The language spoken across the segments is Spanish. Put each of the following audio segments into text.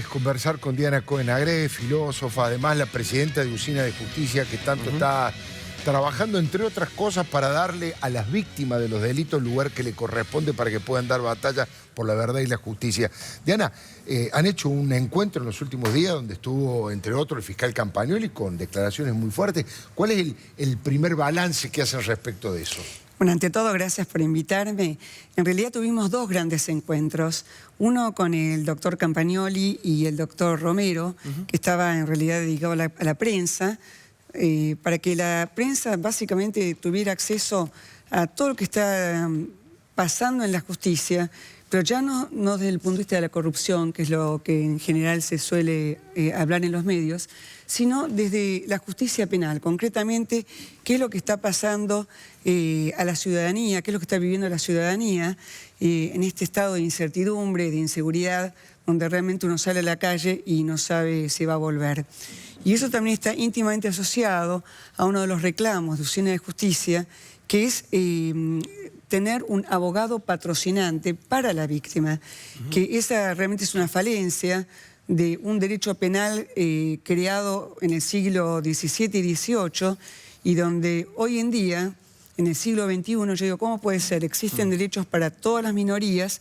Conversar con Diana Cohen Agré, filósofa, además la presidenta de Usina de Justicia, que tanto está trabajando, entre otras cosas, para darle a las víctimas de los delitos el lugar que le corresponde para que puedan dar batalla por la verdad y la justicia. Diana, han hecho un encuentro en los últimos días donde estuvo, entre otros, el fiscal Campagnoli con declaraciones muy fuertes. ¿Cuál es el primer balance que hacen respecto de eso? Bueno, ante todo, gracias por invitarme. En realidad tuvimos dos grandes encuentros. Uno con el doctor Campagnoli y el doctor Romero, que estaba en realidad dedicado a la prensa, para que la prensa básicamente tuviera acceso a todo lo que está pasando en la justicia, pero ya no desde el punto de vista de la corrupción, que es lo que en general se suele hablar en los medios, sino desde la justicia penal, concretamente qué es lo que está pasando a la ciudadanía, qué es lo que está viviendo la ciudadanía en este estado de incertidumbre, de inseguridad, donde realmente uno sale a la calle y no sabe si va a volver. Y eso también está íntimamente asociado a uno de los reclamos de Usina de Justicia, que es tener un abogado patrocinante para la víctima, que esa realmente es una falencia de un derecho penal creado en el siglo XVII y XVIII, y donde hoy en día, en el siglo XXI, yo digo, ¿cómo puede ser? Existen derechos para todas las minorías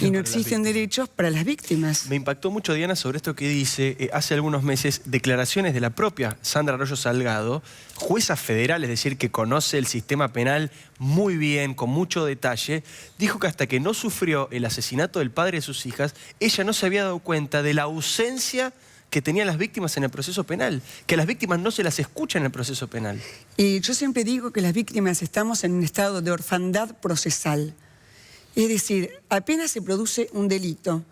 y no existen derechos para las víctimas. Me impactó mucho, Diana, sobre esto que dice, hace algunos meses, declaraciones de la propia Sandra Arroyo Salgado, jueza federal, es decir, que conoce el sistema penal muy bien, con mucho detalle, dijo que hasta que no sufrió el asesinato del padre de sus hijas, ella no se había dado cuenta de la ausencia que tenían las víctimas en el proceso penal, que a las víctimas no se las escucha en el proceso penal. Y yo siempre digo que las víctimas estamos en un estado de orfandad procesal. Es decir, apenas se produce un delito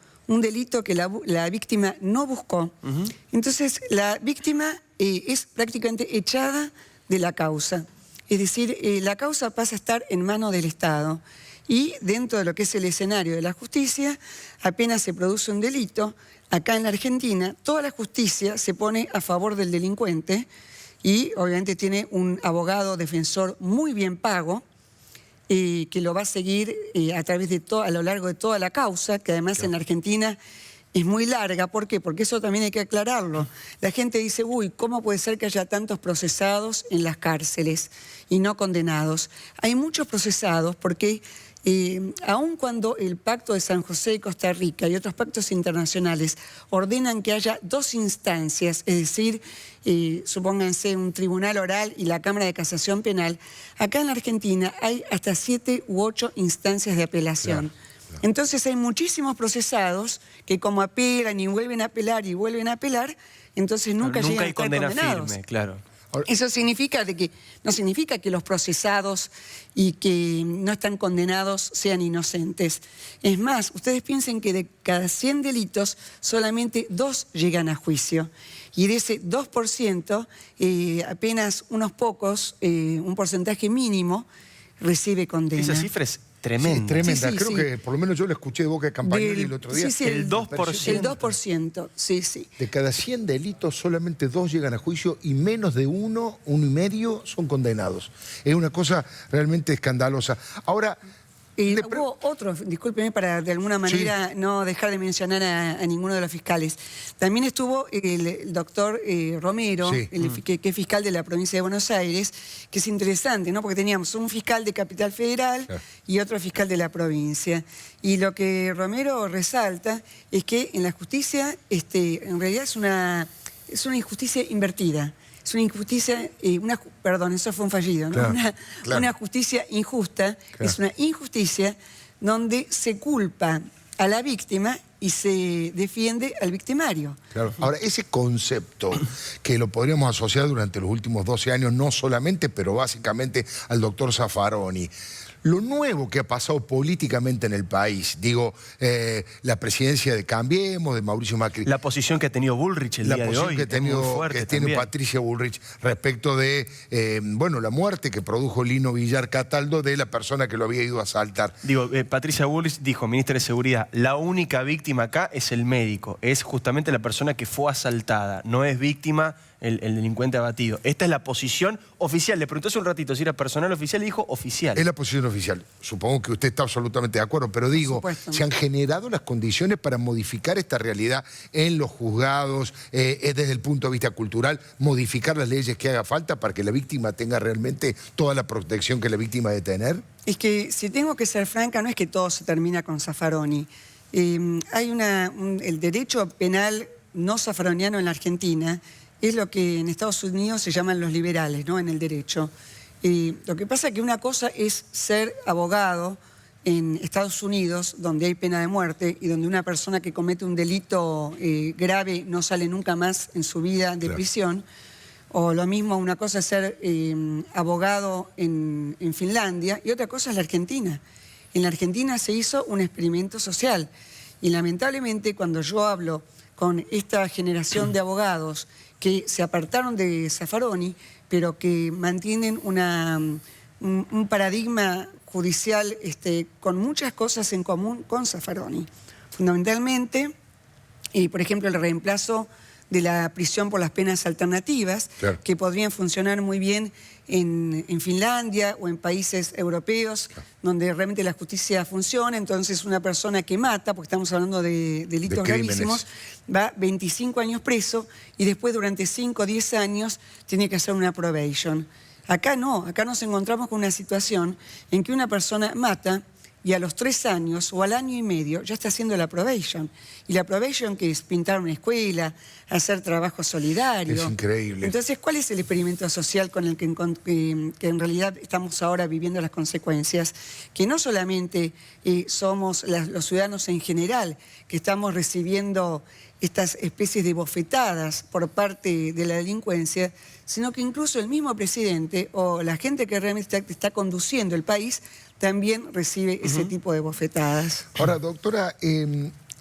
que la víctima no buscó, entonces la víctima es prácticamente echada de la causa. Es decir, la causa pasa a estar en manos del Estado. Y dentro de lo que es el escenario de la justicia, apenas se produce un delito, acá en la Argentina, toda la justicia se pone a favor del delincuente y obviamente tiene un abogado defensor muy bien pago, que lo va a seguir a lo largo de toda la causa, que además en la Argentina es muy larga. ¿Por qué? Porque eso también hay que aclararlo. La gente dice, uy, ¿cómo puede ser que haya tantos procesados en las cárceles y no condenados? Hay muchos procesados porque aun cuando el Pacto de San José de Costa Rica y otros pactos internacionales ordenan que haya dos instancias, es decir, supónganse un tribunal oral y la Cámara de Casación Penal, acá en la Argentina hay hasta 7 u 8 instancias de apelación. Claro. Entonces hay muchísimos procesados que como apelan y vuelven a apelar y vuelven a apelar, entonces nunca llegan a estar condenados. Firme, claro. Eso significa no significa que los procesados y que no están condenados sean inocentes. Es más, ustedes piensen que de cada 100 delitos solamente 2 llegan a juicio. Y de ese 2%, apenas unos pocos, un porcentaje mínimo, recibe condena. Esa cifra es tremenda. Sí, tremenda. Sí, Creo que por lo menos yo la escuché de boca de Campagnoli el otro día. Sí, el 2%. El 2%, sí. De cada 100 delitos, solamente 2 llegan a juicio y menos de 1 y medio son condenados. Es una cosa realmente escandalosa. Ahora... hubo otro, discúlpeme para de alguna manera no dejar de mencionar a ninguno de los fiscales. También estuvo el doctor Romero, que es fiscal de la provincia de Buenos Aires, que es interesante, ¿no? Porque teníamos un fiscal de Capital Federal y otro fiscal de la provincia. Y lo que Romero resalta es que en la justicia, en realidad es una injusticia invertida. Es una injusticia, perdón, eso fue un fallido, ¿no? Una justicia injusta, es una injusticia donde se culpa a la víctima y se defiende al victimario. Claro. Ahora, ese concepto que lo podríamos asociar durante los últimos 12 años, no solamente, pero básicamente al doctor Zaffaroni. Lo nuevo que ha pasado políticamente en el país, digo, la presidencia de Cambiemos, de Mauricio Macri. La posición que ha tenido Bullrich el día de hoy. La posición que tiene Patricia Bullrich respecto de, bueno, la muerte que produjo Lino Villar Cataldo de la persona que lo había ido a asaltar. Digo, Patricia Bullrich dijo, ministra de Seguridad, la única víctima acá es el médico, es justamente la persona que fue asaltada, no es víctima el delincuente abatido. Esta es la posición oficial. Le preguntó hace un ratito si era personal oficial y dijo oficial. Es la posición oficial. Supongo que usted está absolutamente de acuerdo, pero digo, ¿se han generado las condiciones para modificar esta realidad en los juzgados, desde el punto de vista cultural, modificar las leyes que haga falta para que la víctima tenga realmente toda la protección que la víctima debe tener? Es que, si tengo que ser franca, no es que todo se termina con Zaffaroni. Hay el derecho penal no zaffaroniano en la Argentina es lo que en Estados Unidos se llaman los liberales, ¿no? En el derecho. Lo que pasa es que una cosa es ser abogado en Estados Unidos, donde hay pena de muerte y donde una persona que comete un delito grave no sale nunca más en su vida de prisión. O lo mismo, una cosa es ser abogado en Finlandia y otra cosa es la Argentina. En la Argentina se hizo un experimento social y lamentablemente cuando yo hablo con esta generación de abogados que se apartaron de Zaffaroni, pero que mantienen un paradigma judicial con muchas cosas en común con Zaffaroni. Fundamentalmente, por ejemplo, el reemplazo de la prisión por las penas alternativas, que podrían funcionar muy bien en Finlandia o en países europeos, donde realmente la justicia funciona. Entonces una persona que mata, porque estamos hablando de delitos gravísimos, va 25 años preso y después durante 5 o 10 años tiene que hacer una probation. Acá no, acá nos encontramos con una situación en que una persona mata y a los 3 años o al año y medio ya está haciendo la probation. Y la probation, que es pintar una escuela, hacer trabajo solidario. Es increíble. Entonces, ¿cuál es el experimento social con el que en realidad estamos ahora viviendo las consecuencias? Que no solamente somos los ciudadanos en general que estamos recibiendo estas especies de bofetadas por parte de la delincuencia, sino que incluso el mismo presidente o la gente que realmente está conduciendo el país también recibe ese tipo de bofetadas. Ahora, doctora,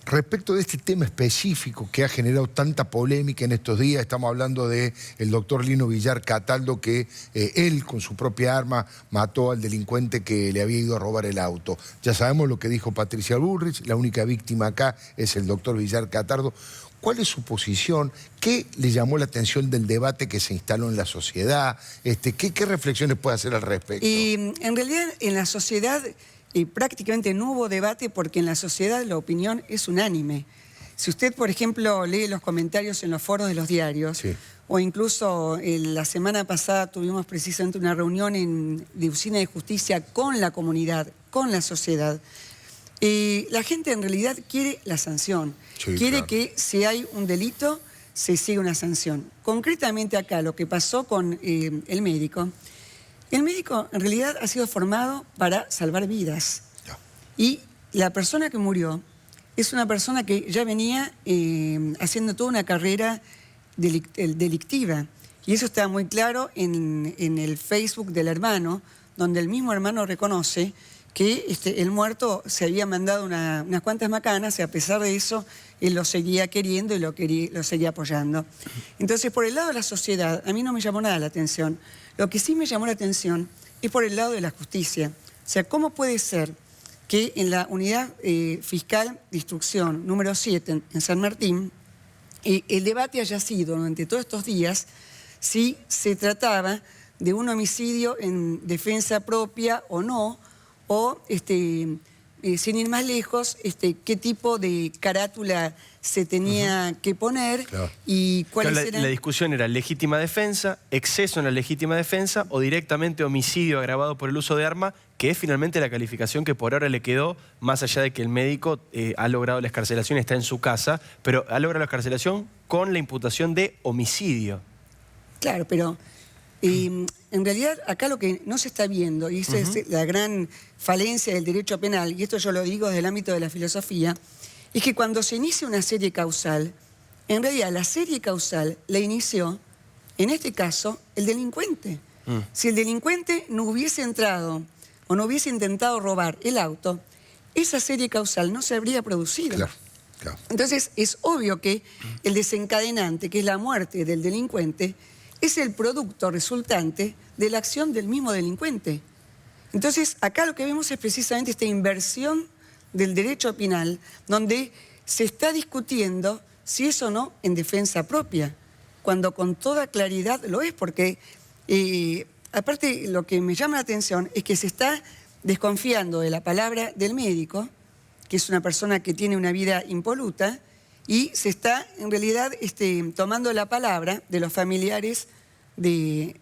respecto de este tema específico que ha generado tanta polémica en estos días, estamos hablando del doctor Lino Villar Cataldo, que él con su propia arma mató al delincuente que le había ido a robar el auto. Ya sabemos lo que dijo Patricia Bullrich, la única víctima acá es el doctor Villar Cataldo. ¿Cuál es su posición? ¿Qué le llamó la atención del debate que se instaló en la sociedad? ¿Qué reflexiones puede hacer al respecto? En realidad, en la sociedad prácticamente no hubo debate porque en la sociedad la opinión es unánime. Si usted, por ejemplo, lee los comentarios en los foros de los diarios, o incluso la semana pasada tuvimos precisamente una reunión de Usina de Justicia con la comunidad, con la sociedad, la gente en realidad quiere la sanción. Quiere que si hay un delito, se siga una sanción. Concretamente acá, lo que pasó con el médico en realidad ha sido formado para salvar vidas. Y la persona que murió es una persona que ya venía haciendo toda una carrera delictiva. Y eso está muy claro en el Facebook del hermano, donde el mismo hermano reconoce que el muerto se había mandado unas cuantas macanas y a pesar de eso él lo seguía queriendo y lo seguía apoyando. Entonces, por el lado de la sociedad, a mí no me llamó nada la atención. Lo que sí me llamó la atención es por el lado de la justicia. O sea, ¿cómo puede ser que en la unidad fiscal de instrucción número 7 en San Martín, el debate haya sido durante todos estos días si se trataba de un homicidio en defensa propia o no, o sin ir más lejos, qué tipo de carátula se tenía que poner y cuáles eran... La discusión era legítima defensa, exceso en la legítima defensa o directamente homicidio agravado por el uso de arma, que es finalmente la calificación que por ahora le quedó, más allá de que el médico ha logrado la excarcelación, está en su casa, pero ha logrado la excarcelación con la imputación de homicidio. Claro, pero... en realidad, acá lo que no se está viendo, y esa es la gran falencia del derecho penal, y esto yo lo digo desde el ámbito de la filosofía, es que cuando se inicia una serie causal, en realidad la serie causal la inició, en este caso, el delincuente. Si el delincuente no hubiese entrado o no hubiese intentado robar el auto, esa serie causal no se habría producido. Entonces, es obvio que el desencadenante, que es la muerte del delincuente, es el producto resultante de la acción del mismo delincuente. Entonces, acá lo que vemos es precisamente esta inversión del derecho penal, donde se está discutiendo si es o no en defensa propia. cuando con toda claridad lo es, porque aparte lo que me llama la atención es que se está desconfiando de la palabra del médico, que es una persona que tiene una vida impoluta, y se está en realidad tomando la palabra de los familiares en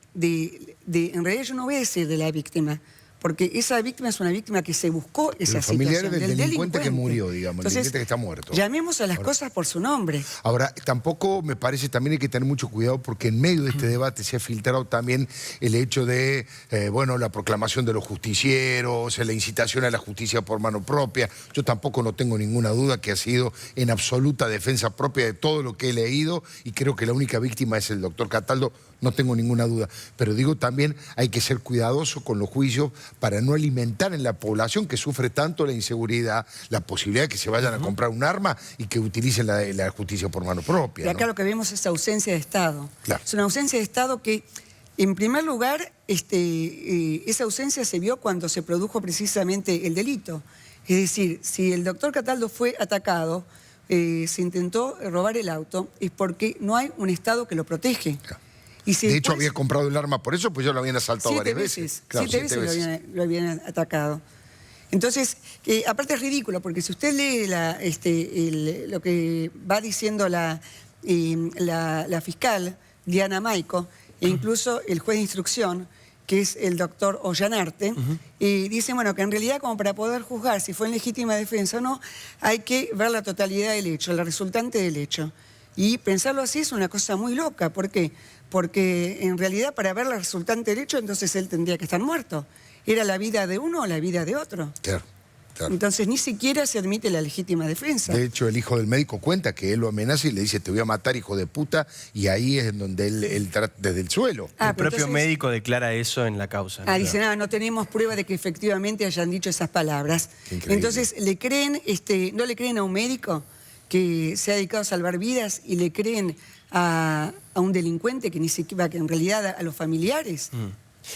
realidad yo no voy a decir de la víctima, porque esa víctima es una víctima que se buscó esa situación. Los familiares del delincuente que murió, digamos, el delincuente que está muerto. Llamemos a las cosas por su nombre. Ahora, tampoco me parece, también hay que tener mucho cuidado porque en medio de este debate se ha filtrado también el hecho de, bueno, la proclamación de los justicieros, la incitación a la justicia por mano propia. Yo tampoco no tengo ninguna duda que ha sido en absoluta defensa propia de todo lo que he leído y creo que la única víctima es el doctor Cataldo, no tengo ninguna duda. Pero digo también hay que ser cuidadoso con los juicios para no alimentar en la población que sufre tanto la inseguridad, la posibilidad de que se vayan a comprar un arma y que utilicen la justicia por mano propia. Y acá lo que vemos es ausencia de Estado. Claro. Es una ausencia de Estado que, en primer lugar, esa ausencia se vio cuando se produjo precisamente el delito. Es decir, si el doctor Cataldo fue atacado, se intentó robar el auto, es porque no hay un Estado que lo protege. Claro. Y si de después, hecho, había comprado el arma por eso, pues ya lo habían asaltado varias veces. Claro, siete veces lo habían atacado. Entonces, aparte es ridículo, porque si usted lee lo que va diciendo la fiscal, Diana Maico, e incluso el juez de instrucción, que es el doctor Ollanarte, dice, bueno, que en realidad como para poder juzgar si fue en legítima defensa o no, hay que ver la totalidad del hecho, la resultante del hecho. Y pensarlo así es una cosa muy loca. ¿Por qué? Porque en realidad para ver la resultante del hecho, entonces él tendría que estar muerto. ¿Era la vida de uno o la vida de otro? Claro, claro. Entonces ni siquiera se admite la legítima defensa. De hecho, el hijo del médico cuenta que él lo amenaza y le dice, te voy a matar, hijo de puta, y ahí es en donde él trata desde el suelo. El propio médico declara eso en la causa. ¿No? Dice, no tenemos prueba de que efectivamente hayan dicho esas palabras. Entonces, ¿le creen, no le creen a un médico que se ha dedicado a salvar vidas y le creen a un delincuente que ni siquiera, que en realidad a los familiares?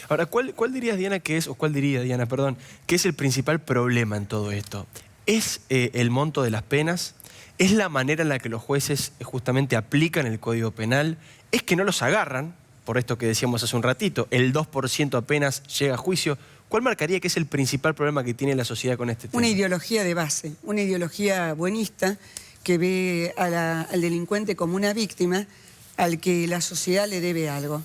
Ahora, ¿cuál dirías, Diana, que es, o cuál diría, Diana, perdón, que es el principal problema en todo esto? ¿Es el monto de las penas? ¿Es la manera en la que los jueces justamente aplican el Código Penal? ¿Es que no los agarran? Por esto que decíamos hace un ratito, el 2% apenas llega a juicio. ¿Cuál marcaría que es el principal problema que tiene la sociedad con este tema? Una ideología de base, una ideología buenista que ve al delincuente como una víctima al que la sociedad le debe algo.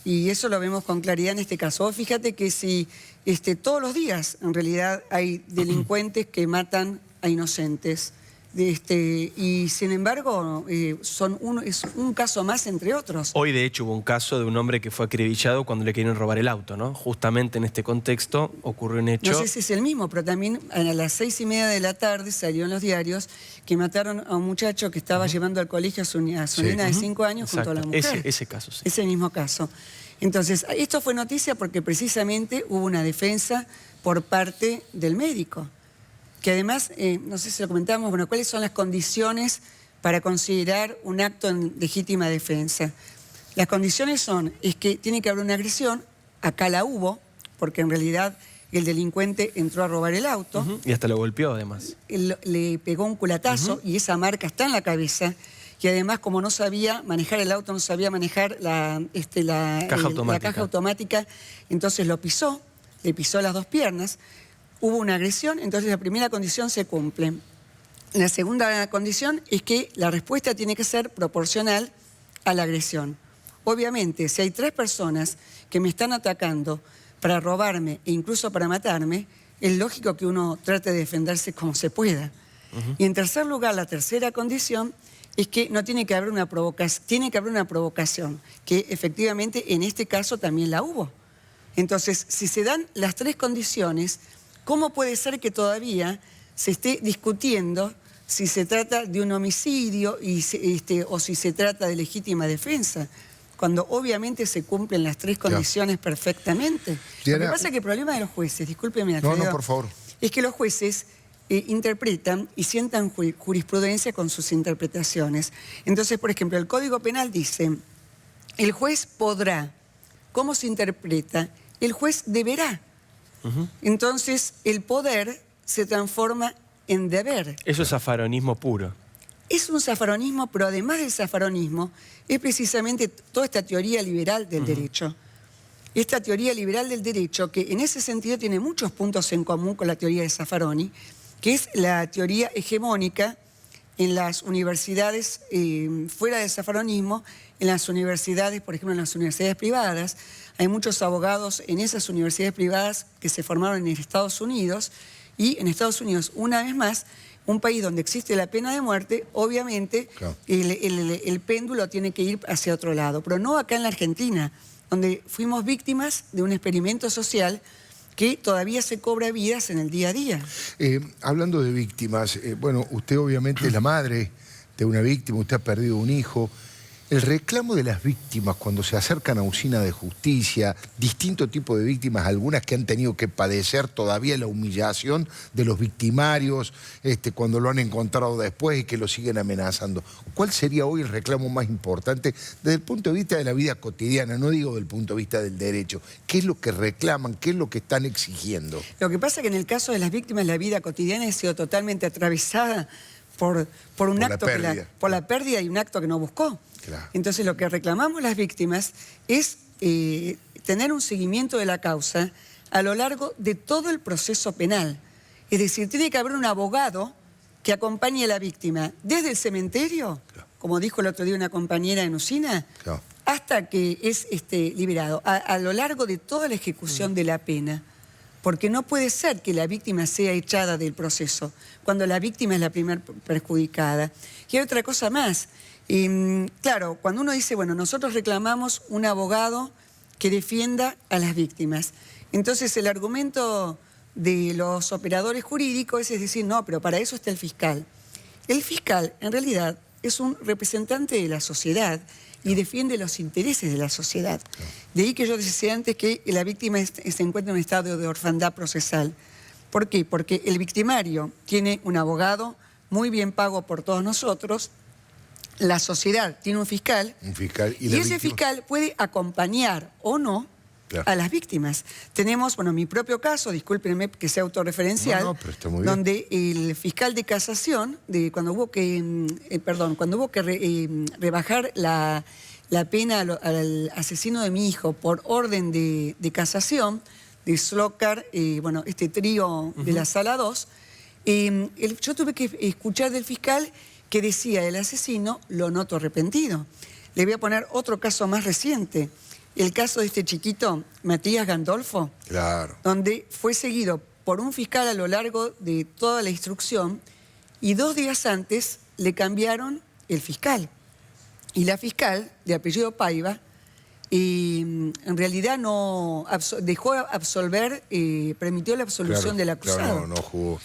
Y eso lo vemos con claridad en este caso. Fíjate que si todos los días en realidad hay delincuentes que matan a inocentes, y sin embargo es un caso más entre otros. Hoy de hecho hubo un caso de un hombre que fue acribillado cuando le querían robar el auto, ¿no? Justamente en este contexto ocurrió un hecho... No sé si es el mismo, pero también a las 6:30 de la tarde salió en los diarios que mataron a un muchacho que estaba llevando al colegio a su nena de 5 años. Exacto. Junto a la mujer. Ese caso, sí. Ese mismo caso. Entonces, esto fue noticia porque precisamente hubo una defensa por parte del médico. Que además, no sé si lo comentamos, bueno, ¿cuáles son las condiciones para considerar un acto en legítima defensa? Las condiciones es que tiene que haber una agresión, acá la hubo, porque en realidad el delincuente entró a robar el auto. Y hasta lo golpeó además. Le pegó un culatazo y esa marca está en la cabeza. Y además, como no sabía manejar el auto, no sabía manejar la caja automática, entonces lo pisó, le pisó las 2 piernas. Hubo una agresión, entonces la primera condición se cumple. La segunda condición es que la respuesta tiene que ser proporcional a la agresión. Obviamente, si hay 3 personas que me están atacando para robarme e incluso para matarme, es lógico que uno trate de defenderse como se pueda. Y en tercer lugar, la tercera condición es que no tiene que haber una provocación, tiene que haber una provocación, que efectivamente en este caso también la hubo. Entonces, si se dan las 3 condiciones, ¿cómo puede ser que todavía se esté discutiendo si se trata de un homicidio o si se trata de legítima defensa? Cuando obviamente se cumplen las 3 condiciones perfectamente. Diana, lo que pasa es que el problema de los jueces, discúlpeme, Alfredo, no, por favor, es que los jueces interpretan y sientan jurisprudencia con sus interpretaciones. Entonces, por ejemplo, el Código Penal dice, el juez podrá. ¿Cómo se interpreta? El juez deberá. Entonces, el poder se transforma en deber. Eso es afaronismo puro. Es un zafaronismo, pero además del zafaronismo, es precisamente toda esta teoría liberal del derecho. Esta teoría liberal del derecho, que en ese sentido tiene muchos puntos en común con la teoría de Zaffaroni, que es la teoría hegemónica en las universidades, fuera del zafaronismo, en las universidades, por ejemplo, en las universidades privadas. Hay muchos abogados en esas universidades privadas que se formaron en Estados Unidos, y en Estados Unidos, una vez más, un país donde existe la pena de muerte, obviamente Claro. el péndulo tiene que ir hacia otro lado, pero no acá en la Argentina, donde fuimos víctimas de un experimento social que todavía se cobra vidas en el día a día. Hablando de víctimas, bueno, usted obviamente es la madre de una víctima, usted ha perdido un hijo. El reclamo de las víctimas cuando se acercan a Usina de Justicia, distinto tipo de víctimas, algunas que han tenido que padecer todavía la humillación de los victimarios, cuando lo han encontrado después y que lo siguen amenazando. ¿Cuál sería hoy el reclamo más importante desde el punto de vista de la vida cotidiana? No digo del punto de vista del derecho. ¿Qué es lo que reclaman? ¿Qué es lo que están exigiendo? Lo que pasa es que en el caso de las víctimas, la vida cotidiana ha sido totalmente atravesada por un la acto pérdida. por la pérdida y un acto que no buscó. Claro. Entonces lo que reclamamos las víctimas es tener un seguimiento de la causa a lo largo de todo el proceso penal. Es decir, tiene que haber un abogado que acompañe a la víctima desde el cementerio, Claro. como dijo el otro día una compañera en Usina, Claro. hasta que es liberado, a lo largo de toda la ejecución de la pena. Porque no puede ser que la víctima sea echada del proceso, cuando la víctima es la primera perjudicada. Y hay otra cosa más. Claro, cuando uno dice, bueno, nosotros reclamamos un abogado que defienda a las víctimas. Entonces el argumento de los operadores jurídicos es decir, no, pero para eso está el fiscal. El fiscal, en realidad, es un representante de la sociedad y defiende los intereses de la sociedad. De ahí que yo decía antes que la víctima se encuentra en un estado de orfandad procesal. ¿Por qué? Porque el victimario tiene un abogado muy bien pago por todos nosotros, la sociedad tiene un fiscal, Y y ese fiscal puede acompañar o no Claro. a las víctimas. Tenemos, bueno, mi propio caso, discúlpenme que sea autorreferencial, No, pero está muy bien. donde el fiscal de casación, cuando hubo que rebajar la pena al asesino de mi hijo por orden de casación, de Slocar, bueno, este trío de la Sala 2, yo tuve que escuchar del fiscal que decía el asesino, lo noto arrepentido. Le voy a poner otro caso más reciente. El caso de este chiquito, Matías Gandolfo, Claro. donde fue seguido por un fiscal a lo largo de toda la instrucción y 2 días antes le cambiaron el fiscal. Y la fiscal, de apellido Paiva, en realidad no dejó absolver, permitió la absolución Claro, del acusado. Claro, no jugó.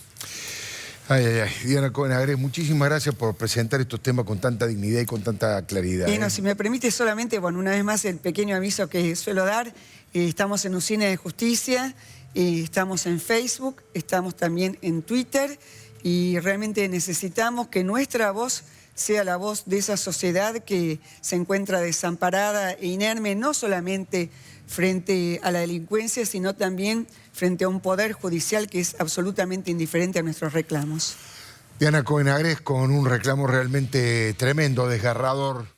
Ay, ay, ay. Diana Cohen-Agrés, muchísimas gracias por presentar estos temas con tanta dignidad y con tanta claridad. Bueno, si me permite solamente, bueno, una vez más el pequeño aviso que suelo dar, estamos en Usina de Justicia, estamos en Facebook, estamos también en Twitter y realmente necesitamos que nuestra voz sea la voz de esa sociedad que se encuentra desamparada e inerme, no solamente frente a la delincuencia, sino también frente a un poder judicial que es absolutamente indiferente a nuestros reclamos. Diana Cohen-Agrés con un reclamo realmente tremendo, desgarrador.